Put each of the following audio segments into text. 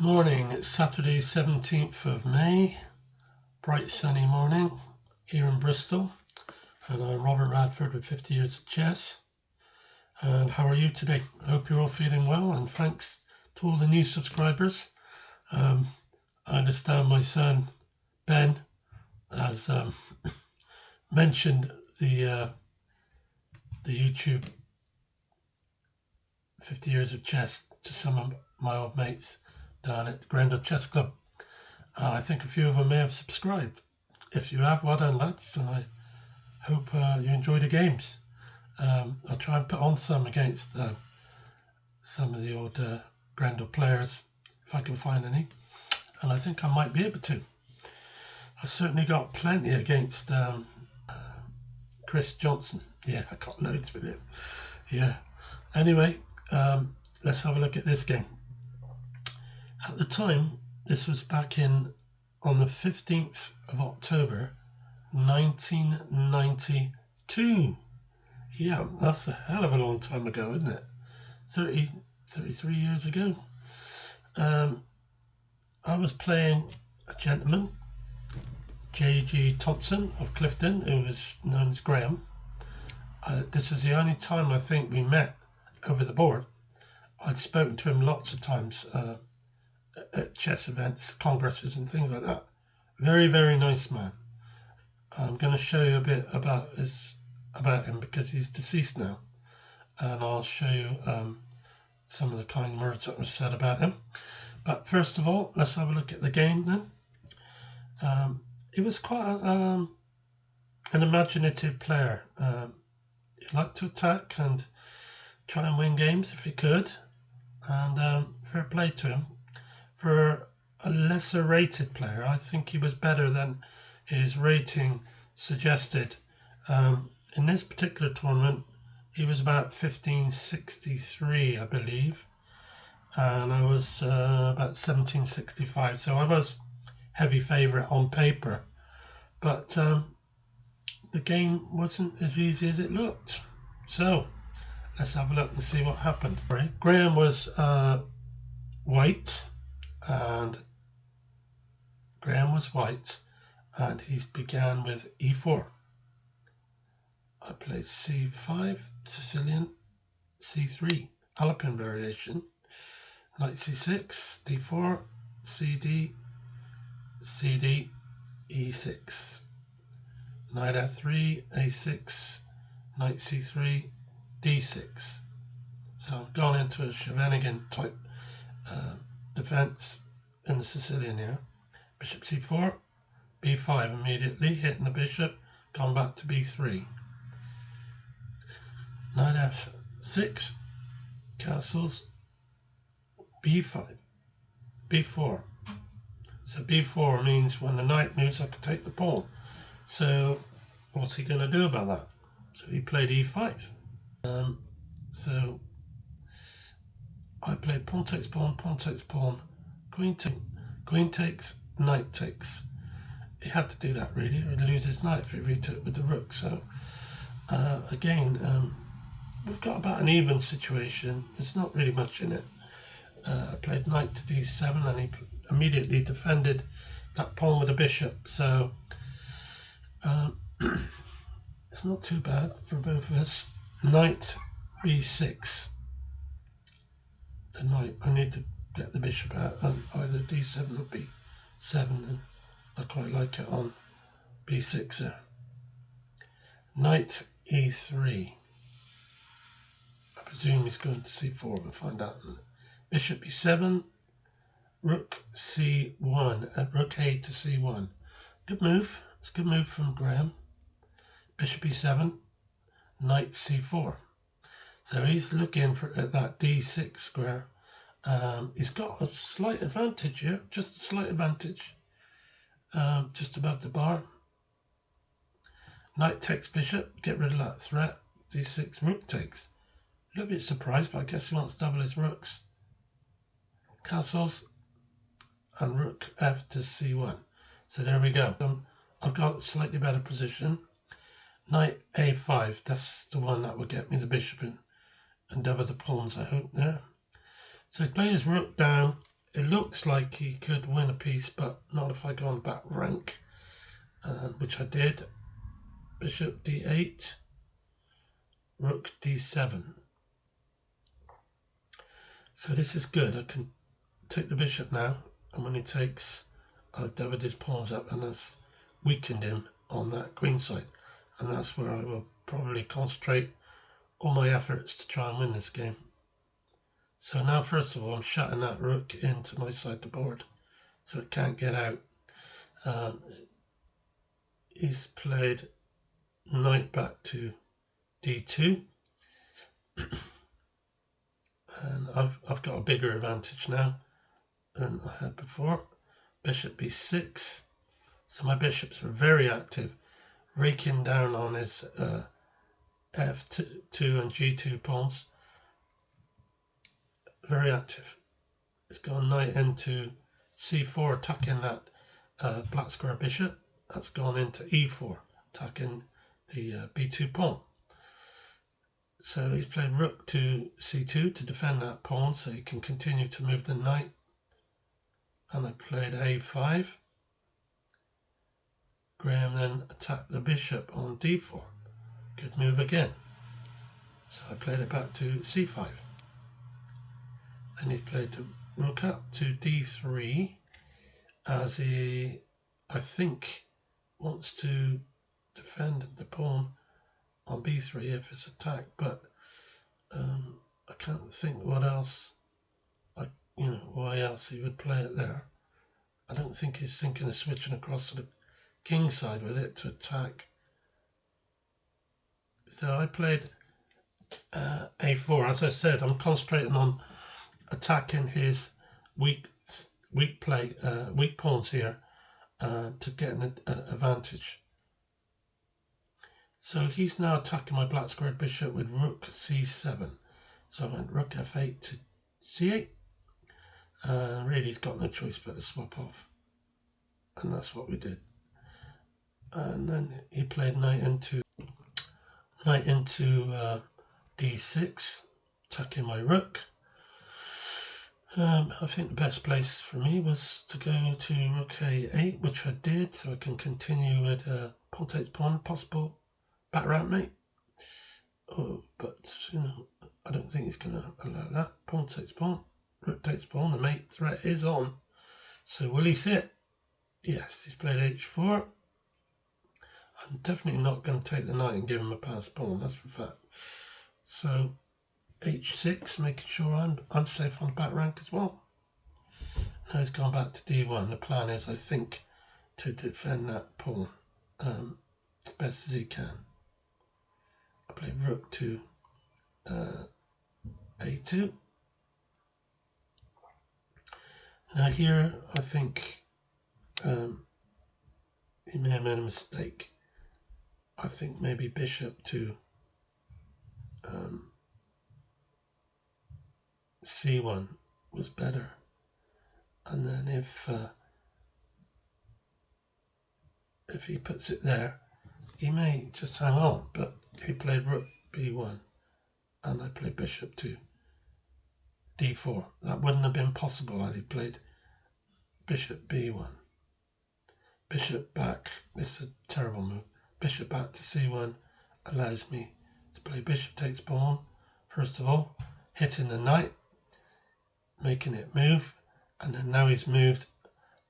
Good morning, it's Saturday 17th of May, bright sunny morning here in Bristol, and I'm P.Radford with 50 Years of Chess. And how are you today? I hope you're all feeling well, and thanks to all the new subscribers. I understand my son Ben has mentioned the YouTube 50 Years of Chess to some of my old mates down at Grendel Chess Club. I think a few of them may have subscribed. If you have, well done lads, and I hope you enjoy the games. I'll try and put on some against some of the old Grendel players if I can find any, and I think I might be able to. I certainly got plenty against Chris Johnson. Yeah, I got loads with him. Yeah. Anyway, let's have a look at this game. At the time, this was back on the 15th of October 1992. Yeah, that's a hell of a long time ago, isn't it? 33 years ago. I was playing a gentleman, J.G.Thompson of Clifton, who was known as Graham. This is the only time I think we met over the board. I'd spoken to him lots of times at chess events, congresses and things like that. Very, very nice man. I'm going to show you a bit about him because he's deceased now, and I'll show you some of the kind words that were said about him. But first of all, let's have a look at the game then. He was quite an imaginative player. He liked to attack and try and win games if he could, and fair play to him. For a lesser rated player, I think he was better than his rating suggested. In this particular tournament, he was about 1563, I believe, and I was about 1765, so I was heavy favourite on paper, but the game wasn't as easy as it looked. So let's have a look and see what happened. Graham was white, and he began with e4. I played c5, Sicilian, c3, Alpine variation, knight c6, d4, cd, cd, e6, knight f3, a6, knight c3, d6. So I've gone into a Scheveningen type defense in the Sicilian here. Bishop c4, b5 immediately, hitting the bishop, gone back to b3. Knight f6, castles, b5, b4. So b4 means when the knight moves I can take the pawn. So what's he going to do about that? So he played e5. So I played pawn takes pawn, queen takes, knight takes. He had to do that really, or he'd lose his knight if he retook with the rook. So again, we've got about an even situation. There's not really much in it. I played knight to d7, and he immediately defended that pawn with a bishop. So it's not too bad for both of us. Knight b6. The knight, I need to get the bishop out, and either d7 or b7, and I quite like it on b6 there. Knight e3. I presume he's going to c4, we'll find out. Bishop e7, rook c1, and rook a to c1. Good move. It's a good move from Graham. Bishop e7, knight c4. So he's looking for that d6 square. He's got a slight advantage here, just a slight advantage, just above the bar. Knight takes bishop, get rid of that threat. d6, rook takes. A little bit surprised, but I guess he wants to double his rooks. Castles, and rook f to c1. So there we go. I've got a slightly better position. Knight a5, that's the one that will get me the bishop and double the pawns, I hope, there. So he plays his rook down, It looks like he could win a piece, but not if I go on back rank, which I did. Bishop d8, rook d7. So this is good. I can take the bishop now, and when he takes, I've doubled his pawns up, and that's weakened him on that queen side. And that's where I will probably concentrate all my efforts to try and win this game. So now, first of all, I'm shutting that rook into my side of the board, so it can't get out. He's played knight back to d2, and I've got a bigger advantage now than I had before. Bishop b6. So my bishops are very active, raking down on his f2 and g2 pawns. Very active. It's gone knight into c4, attacking that black square bishop. That's gone into e4, attacking the b2 pawn. So he's played rook to c2 to defend that pawn, so he can continue to move the knight. And I played a5. Graham then attacked the bishop on d4. Good move again. So I played it back to c5. Then he's played the rook up to d3, as he, I think, wants to defend the pawn on b3 if it's attacked, but I can't think what else, why else he would play it there. I don't think he's thinking of switching across to the king side with it to attack. So I played a4. As I said, I'm concentrating on attacking his weak pawns here to get an advantage. So he's now attacking my black squared bishop with rook c7. So I went rook f8 to c8. Really, he's got no choice but to swap off. And that's what we did. And then he played knight into d6, attacking my rook. I think the best place for me was to go to rook a8, which I did, so I can continue with pawn takes pawn, possible back rank mate. But I don't think he's going to allow that. Pawn takes pawn, rook takes pawn. The mate threat is on. So will he sit? Yes, he's played h4. I'm definitely not going to take the knight and give him a passed pawn. That's for a fact. So h6, making sure I'm safe on the back rank as well. Now he's gone back to d1. The plan is, I think, to defend that pawn as best as he can. I play rook to a2. Now here, I think he may have made a mistake. I think maybe bishop to c1 was better. And then if he puts it there, he may just hang on. But he played rook b1, and I played bishop to d4. That wouldn't have been possible had he played bishop b1. Bishop back. This is a terrible move. Bishop back to c1 allows me to play bishop takes pawn. First of all, hitting the knight, making it move, and then now he's moved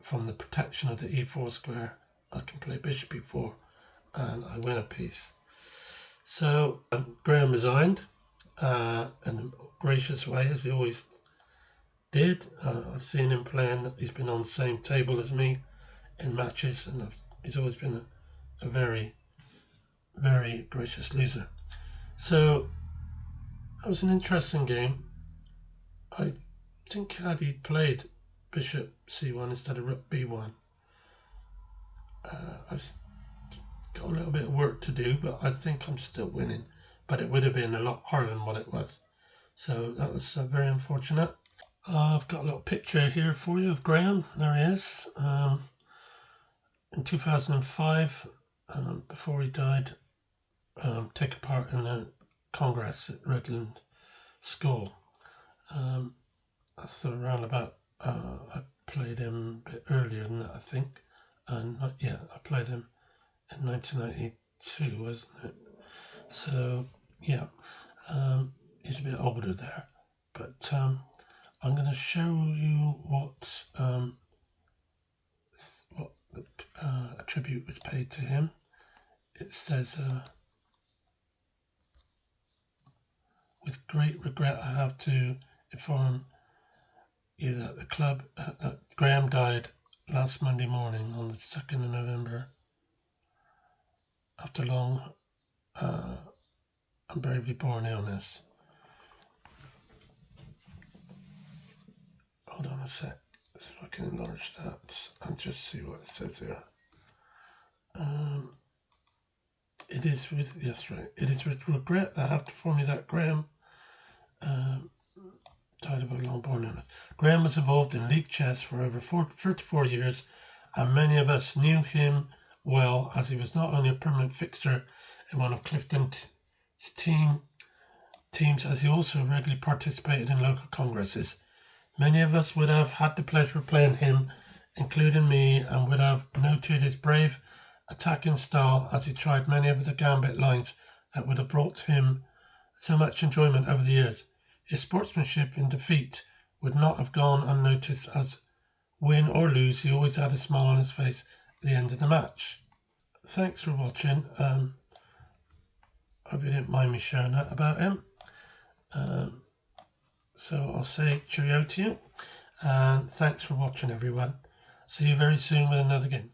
from the protection of the e4 square. I can play bishop e4 and I win a piece. So Graham resigned in a gracious way, as he always did. I've seen him playing. He's been on the same table as me in matches, and he's always been a very, very gracious loser. So that was an interesting game. I think had he played bishop c1 instead of rook b1, I've got a little bit of work to do, but I think I'm still winning. But it would have been a lot harder than what it was. So that was very unfortunate. I've got a little picture here for you of Graham. There he is. In 2005, before he died, taking part in the Congress at Redland School. That's around about played him a bit earlier than that, I think. And yeah, I played him in 1992, wasn't it? So yeah, he's a bit older there. But I'm going to show you what a tribute was paid to him. It says, with great regret, I have to inform you that the club, that Graham died last Monday morning on the 2nd of November after long and bravely borne illness. Hold on a sec, so I can enlarge that and just see what it says here. It is with regret that I have to inform you that Graham died of a long-born illness. Graham was involved in league chess for over 34 years, and many of us knew him well, as he was not only a permanent fixture in one of Clifton's teams, as he also regularly participated in local congresses. Many of us would have had the pleasure of playing him, including me, and would have noted his brave attacking style as he tried many of the gambit lines that would have brought him so much enjoyment over the years. His sportsmanship in defeat would not have gone unnoticed, as win or lose, he always had a smile on his face at the end of the match. Thanks for watching. Hope you didn't mind me sharing that about him. So I'll say cheerio to you, and thanks for watching, everyone. See you very soon with another game.